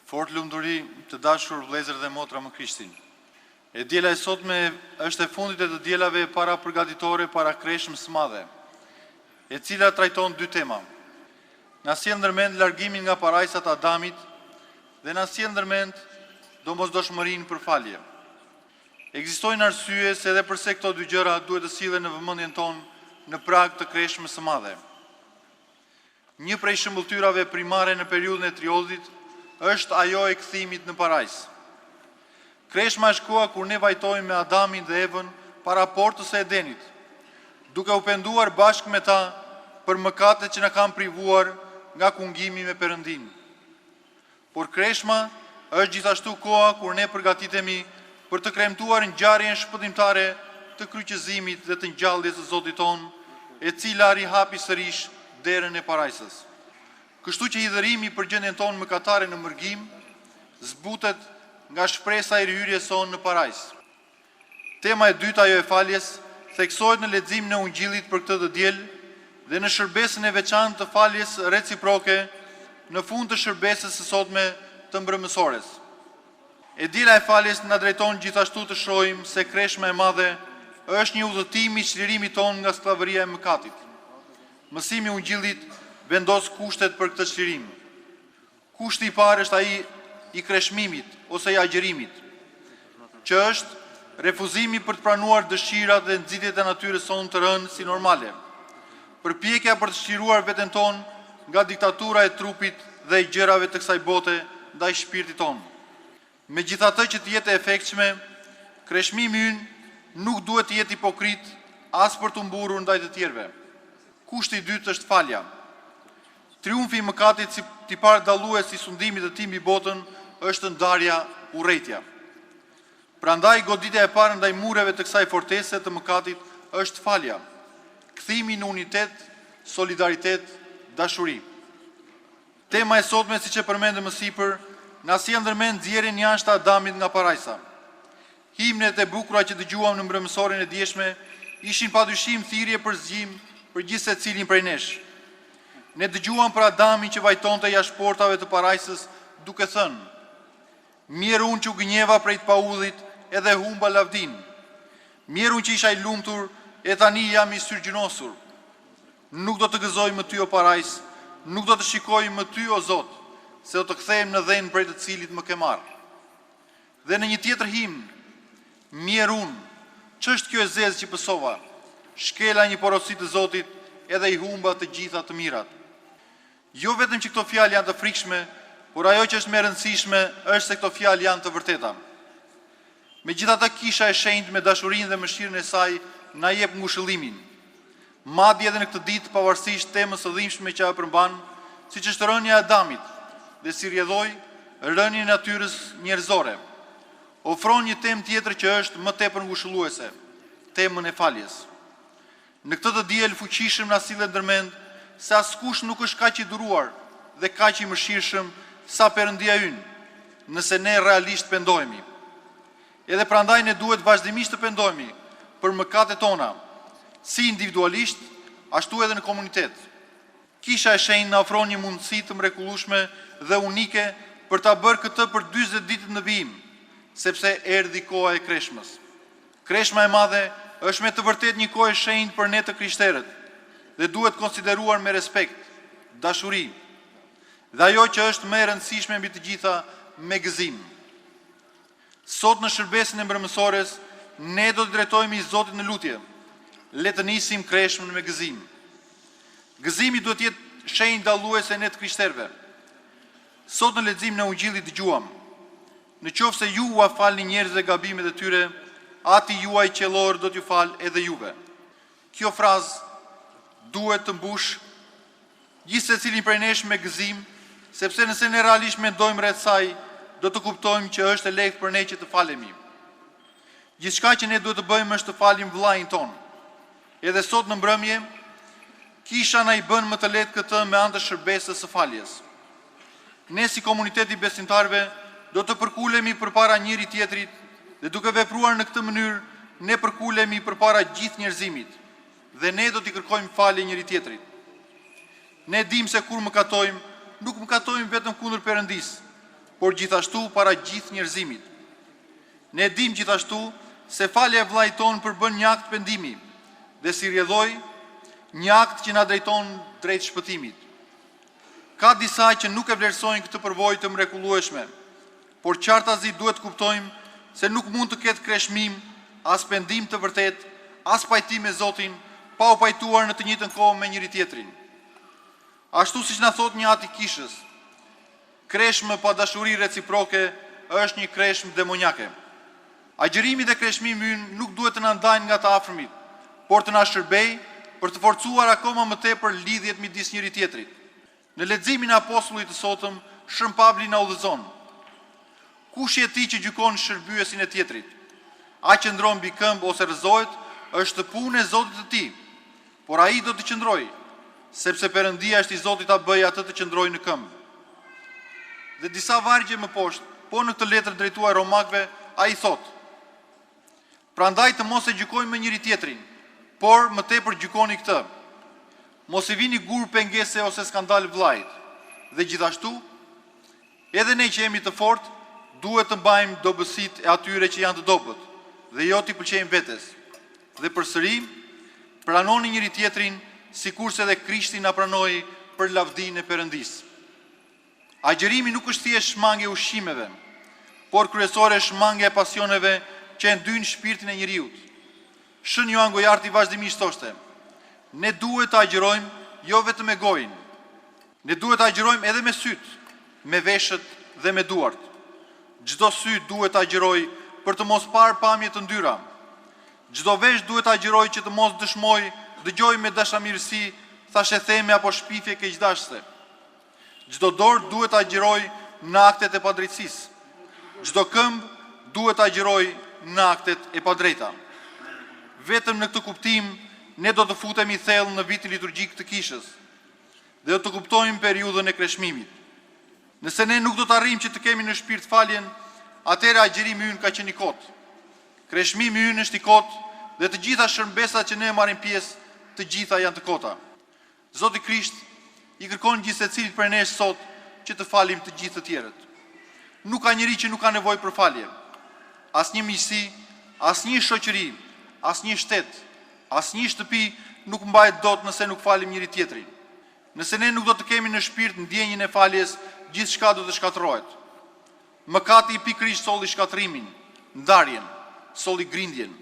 Fort lumturi të dashur vëllezër dhe motra më Krishtin. E diela e sotme është e fundit e të dielave para përgatitore para kreshmës së madhe, e cila trajton dy tema. Na sjell ndërmend largimin nga parajsat e Adamit dhe na sjell ndërmend domosdoshmërinë për falje. Ekzistojnë arsye se edhe pse këto dy gjëra duhet të sillen në vëmendjen tonë në prag të kreshmës së madhe. Një prej shëmbulltyrave primare në periudhën e triodhit është ajo e kthimit në parajsë. Kreshma është koha kur ne vajtojmë me Adamin dhe Evën para portës së Edenit, duke u penduar bashkë me ta për mëkatet që na kanë privuar nga kungimi me Perëndin. Por kreshma është gjithashtu koha kur ne përgatitemi për të kremtuar ngjarjen shpëtimtare të kryqëzimit dhe të ngjalljes së Zotit ton, e cila rihapi sërish derën e parajsës. Kështu që hidhërimi për gjendjen tonë mëkatare në mërgim zbutet nga shpresa e rihyrjes sonë në parajsë. Tema e dytë, ajo e faljes, theksohet në leximin e Ungjillit për këtë të diel dhe në shërbesën e veçantë të faljes reciproke në fund të shërbesës së sotme të mbrëmësores. E diela e faljes na drejton gjithashtu të shohim se kreshma e madhe është një udhëtim i çlirimit tonë nga skllavëria e mëkatit. Mësimi i Ungjillit vendos kushtet për këtë çlirim. Kushti i parë është ai i kreshmimit ose i agjerimit, që është refuzimi për të pranuar dëshirat dhe nxitjet e natyrës sonë të rënë si normale, përpjekja për të çliruar veten tonë nga diktatura e trupit dhe e gjërave të kësaj bote ndaj shpirtit tonë. Megjithatë që të jetë e efektshme, kreshmimi ynë nuk duhet të jetë hipokrit as për të mburur ndaj të tjerëve. Kushti i dytë është falja. Triumfi i mëkatit si tipar dallues i sundimit të tij mbi botën është ndarja, urrëtia. Prandaj goditja e parë ndaj mureve të kësaj fortese të mëkatit është falja, kthimi në unitet, solidaritet, dashuri. Tema e sotme, siç e përmendëm më sipër, na sjell ndërmend nxjerrjen jashtë Adamit nga parajsa. Himnet e bukura që dëgjuam në mbrëmësoren e dieshme ishin padyshim thirrje për zgjim për gjithë secilin prej nesh. Ne dëgjuam për Adamin që vajtonte jashtë portave të parajsës duke thënë: "Mirë unë që u gënjeva prej të paudhit edhe humba lavdin. Mirë unë që isha i lumtur e tani jam i syrgjënosur. Nuk do të gëzoj më ty o parajs, nuk do të shikoj më ty o Zot, se do të kthehem në dhenë prej të cilit më ke marrë." Dhe në një tjetër himn: "Mirë unë, ç'është kjo e zezë që pësova? Shkela një porosi të Zotit edhe i humba të gjitha të mirat." Jo vetëm që këto fjalë janë të frikshme, por ajo që është më e rëndësishme është se këto fjalë janë të vërteta. Megjithatë, kisha e shenjtë me dashurinë dhe mëshirën e saj na jep ngushëllimin. Madje edhe në këtë ditë, pavarësisht temës së dhimbshme që ajo përmban, siç është rënia e Adamit dhe si rrjedhoi rënien e natyrës njerëzore, ofron një temë tjetër që është më tepër ngushëlluese, temën e faljes. Në këtë të diel fuqishëm na sillet ndërmend se askush nuk është kaq i duruar dhe kaq i mëshirshëm sa Perëndia ynë, nëse ne realisht pendohemi. Edhe prandaj ne duhet vazhdimisht të pendohemi për mëkatet tona, si individualisht, ashtu edhe në komunitet. Kisha e shenjtë na ofron një mundësi të mrekullueshme dhe unike për ta bërë këtë për 40 ditë në vijim, sepse erdhi koha e kreshmës. Kreshma e madhe është me të vërtet një kohë e shenjtë për ne të krishterët dhe duhet konsideruar me respekt, dashuri dhe ajo që është më e rëndësishme mbi të gjitha, me gëzim. Sot në shërbesën e mbrëmësores ne do të drejtohemi i Zotit në lutje. Le të nisim kreshmën me gëzim. Gëzimi duhet të jetë shenjë dalluese ne të krishterëve. Sot në leximin e Ungjillit dëgjuam: "Në qoftë se ju ua falni njerëzve gabimet e tyre, Ati juaj qellor do t'ju fal edhe juve." Kjo frazë duhet të mbush gjithë secilin prej nesh me gëzim, sepse nëse ne realisht mendojmë rreth saj, do të kuptojmë që është e lehtë për ne që të falemi. Gjithçka që ne duhet të bëjmë është të falim vllain ton. Edhe sot në mbrëmje, kisha na i bën më të lehtë këtë me anë të shërbesës së faljes. Ne si komuniteti besimtarve do të përkulemi përpara njëri tjetrit dhe duke vepruar në këtë mënyrë, ne përkulemi përpara gjithë njerëzimit dhe ne do t'i kërkojmë falje njëri tjetrit. Ne dim se kur mëkatojmë, nuk mëkatojmë vetëm kundër Perëndisë, por gjithashtu para gjithë njerëzimit. Ne dim gjithashtu se falja e vllait ton përbën një akt pendimi dhe si rrjedhoi një akt që na drejton drejt shpëtimit. Ka disa që nuk e vlerësojnë këtë përvojë të mrekullueshme, por qartazi duhet kuptojmë se nuk mund të ketë kreshmim, as pendim të vërtet, as pajtim me Zotin, pa u pajtuar në të njëjtën kohë me njëri tjetrin. Ashtu siç na thot një ati kishës, kreshmë pa dashuri reciproke është një kreshmë demonjake. Agjërimi dhe kreshmimi ynë nuk duhet të na ndajnë nga të afërmit, por të na shërbej për të forcuar akoma më tepër lidhjet midis njëri tjetrit. Në leximin e apostullit të sotëm, Shën Pavli na udhëzon: kush je ti që gjykon shërbyesin e tjetrit? A qëndron mbi këmbë ose rrëzohet, është punë e Zotit të tij, por ai do të qëndrojë, sepse Perëndia është i Zotit ta bëjë atë të qëndrojë në këmbë. Dhe disa vargje më poshtë, po në këtë letër drejtuar Romakëve, ai thotë: prandaj të mos e gjykojmë me njëri tjetrin, por më tepër gjykoni këtë. Mos i vini gur pengese ose skandal vllajt. Dhe gjithashtu, edhe ne që jemi të fortë, duhet të mbajmë dobësitë e atyre që janë të dobët, dhe jo t'i pëlqejmë vetes. Dhe përsëri, pranoni njëri tjetrin sikurse edhe Krishti na pranoi për lavdinë e Perëndisë. Agjërimi nuk është thjesht shmangje e ushqimeve, por kryesore shmangja e pasioneve që e ndyn shpirtin e njeriut. Shën Joan Gojarti vazhdimisht thoshte: ne duhet të agjërojmë jo vetëm me gojën. Ne duhet të agjërojmë edhe me sytë, me veshët dhe me duart. Çdo sy duhet të agjërojë për të mos parë pamje të ndyra. Çdo vesh duhet të agjërojë që të mos dëshmoj, dëgjoj me dashamirësi, thashë theme apo shpifje keqdashse. Çdo dorë duhet të agjërojë në aktet e padrejtësisë. Çdo këmbë duhet të agjërojë në aktet e padrejta. Vetëm në këtë kuptim ne do të futemi thellë në vitin liturgjik të kishës dhe do të kuptojmë periudhën e kreshmimit. Nëse ne nuk do të arrijmë që të kemi në shpirt faljen, atëherë agjërimi ynë ka qenë i kotë. Kreshmimi ynë është i kotë dhe të gjitha shërbesat që ne marrim pjesë, të gjitha janë të kota. Zoti Krisht i kërkon gjithsecilit prej nesh sot që të falim të gjithë të tjerët. Nuk ka njeri që nuk ka nevojë për falje. Asnjë miqësi, asnjë shoqëri, asnjë shtet, asnjë shtëpi nuk mbahet dot nëse nuk falim njëri tjetrin. Nëse ne nuk do të kemi në shpirt ndjenjën e faljes, gjithçka do të shkatërrohet. Mëkati i pikërisht solli shkatërimin, ndarjen, solli grindjen.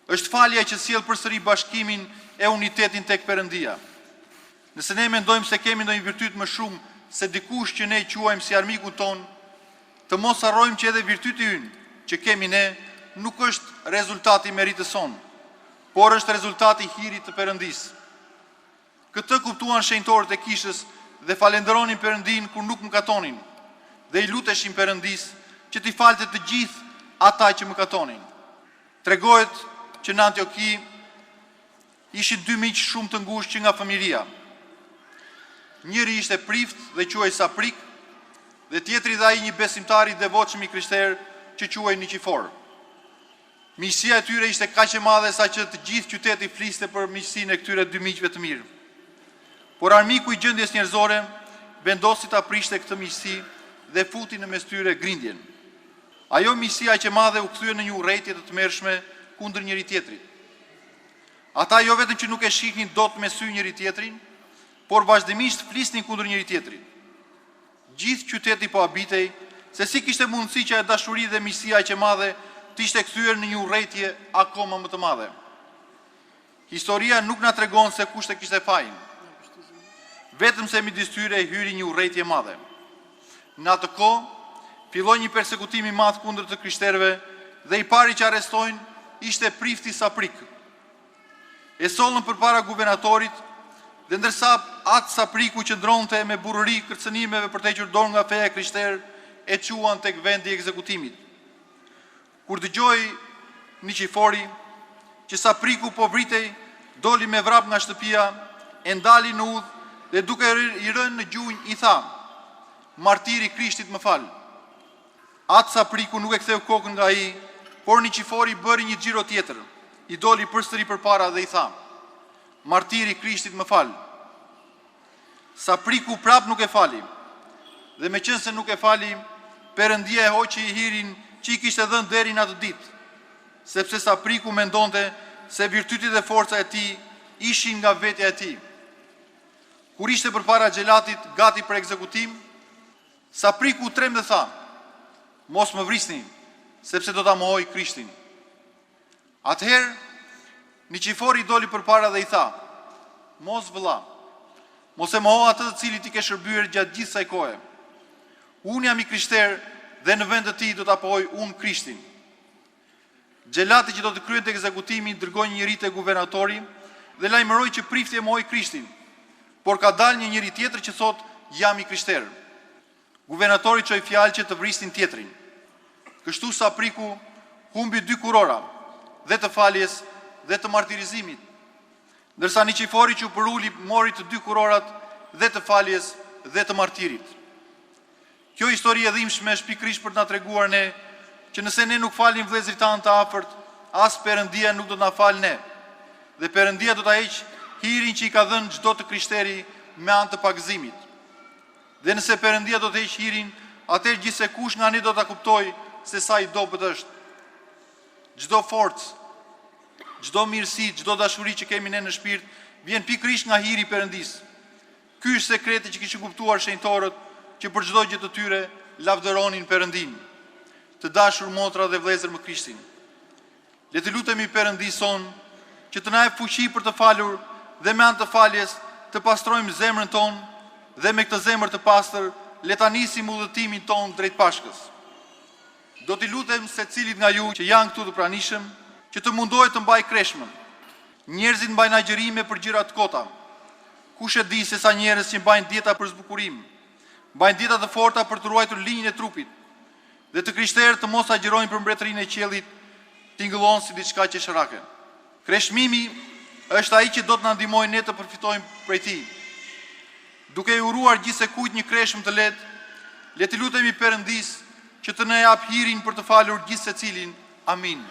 Është falja që sjell përsëri bashkimin e unitetin tek Perëndia. Nëse ne mendojmë se kemi ndonjë virtyt më shumë se dikush që ne quajmë si armikun ton, të mos harrojmë që edhe virtyti ynë që kemi ne nuk është rezultati i meritës sonë, por është rezultati i hirit të Perëndisë. Këtë kuptuan shenjtorët e kishës dhe falenderonin Perëndin kur nuk mëkatonin, dhe i luteshin Perëndisë që t'i falte të gjithë ata që mëkatonin. Tregohet që në Antioki ishin dy miq shumë të ngushtë që nga familja. Njëri ishte prift dhe quhej Saprik, dhe tjetri dha i një besimtar i devotshëm i krishterë që quhej Niqifor. Miqësia e tyre ishte kaq e madhe sa që të gjithë qyteti fliste për miqësinë e këtyre dy miqve të mirë. Por armiku i gjendjes njerëzore vendosi ta prishte këtë miqësi dhe futi në mes tyre grindjen. Ajo miqësi aq e madhe u kthye në një urrëtie të tmerrshme kundër njëri tjetrit. Ata jo vetëm që nuk e shihnin dot me sy njëri tjetrin, por vazhdimisht flisnin kundër njëri tjetrit. Gjithë qyteti po habitej se si kishte mundësi që e dashuria dhe miqësia aq e madhe të ishte kthyer në një urrëtie akoma më të madhe. Historia nuk na tregon se kush e kishte fajin, vetëm se midis tyre hyri një urrëtie e madhe. Në atë kohë filloi një persekutim i madh kundër të krishterëve dhe i pari që arrestojnë ishte prifti Saprik. E sollën përpara guvernatorit dhe ndërsa atë Sapriku qëndronte me burrëri kërcënimeve për të hequr dorë nga feja krishterë, e quan tek vendi i ekzekutimit. Kur dëgjoi Niqifori që Sapriku po vritej, doli me vrap nga shtëpia, e ndali në udhë dhe duke i rënë në gjunjë i tha: "Martiri Krishtit më fal." Atë Sapriku nuk e ktheu kokën nga ai, por Niqifori bëri një xhiro tjetër. I doli përsëri përpara dhe i tha: "Martiri Krishtit më fal." Sapriku prap nuk e fali. Dhe meqense nuk e fali, Perëndia e hoqi i hirin që i kishte dhënë deri në atë ditë, sepse Sapriku mendonte se virtytit dhe forca e tij ishin nga vetja e tij. Kur ishte përpara xhelatit gati për ekzekutim, Sapriku tremb dhe tha: "Mos më vrisni, sepse do ta mohoj Krishtin." Atëherë Niqifori doli përpara dhe i tha: "Mos vëlla, mos e moho atë të cilit i ke shërbyer gjatë gjithë kësaj kohe. Unë jam i krishter dhe në vend të tij do ta pohoj unë Krishtin." Xhelati që do të kryente ekzekutimin dërgoi një njerëz te guvernatori dhe lajmëroi që prifti e mohoi Krishtin, por ka dalë një njeri tjetër që thot: "Jam i krishter." Guvernatori çoi fjalë që të vrisnin tjetrin. Kështu Sapriku humbi 2 kurora, dhe të faljes dhe të martirizimit, ndërsa Niqifori që u përuli mori të 2 kurorat dhe të faljes dhe të martirit. Kjo histori e dhimbshme është pikërisht për të na treguar ne që nëse ne nuk falim vëllezërit tanë të afërt, as Perëndia nuk do të na falë ne. Dhe Perëndia do ta heq hirin që i ka dhënë çdo të krishteri me anë të pagëzimit. Dhe nëse Perëndia do të heq hirin, atëherë gjithsekush nga ne do ta kuptojë se sa i dobët është. Çdo forcë, çdo mirësi, çdo dashuri që kemi ne në shpirt vjen pikërisht nga hiri i Perëndisë. Ky është sekreti që kishin kuptuar shenjtorët që për çdo gjë të tyre lavdëronin Perëndin. Të dashur motra dhe vëllezër më Krishtin, le të lutemi Perëndisë son që të na jap fuqi për të falur dhe me anë të faljes të pastrojmë zemrën tonë dhe me këtë zemër të pastër le ta nisim udhëtimin tonë drejt Pashkës. Do t'i lutem secilit nga ju që janë këtu të pranishëm që të mundohet të mbaj kreshmën. Njerëzit mbajnë agjërime për gjëra të kota. Kush e di se sa njerëz që mbajnë dieta për zbukurim, mbajnë dieta të forta për të ruajtur linjën e trupit, dhe të krishterët të mos agjërojnë për mbretërinë e qiellit, tingëllon si diçka qesharake. Kreshmimi është ai që do të na ndihmojë ne të përfitojmë prej tij. Duke i uruar gjithsekujt një kreshëm të lehtë, le të lutemi Perëndisë që të na jap hirin për të falur gjithsecilin. Amin.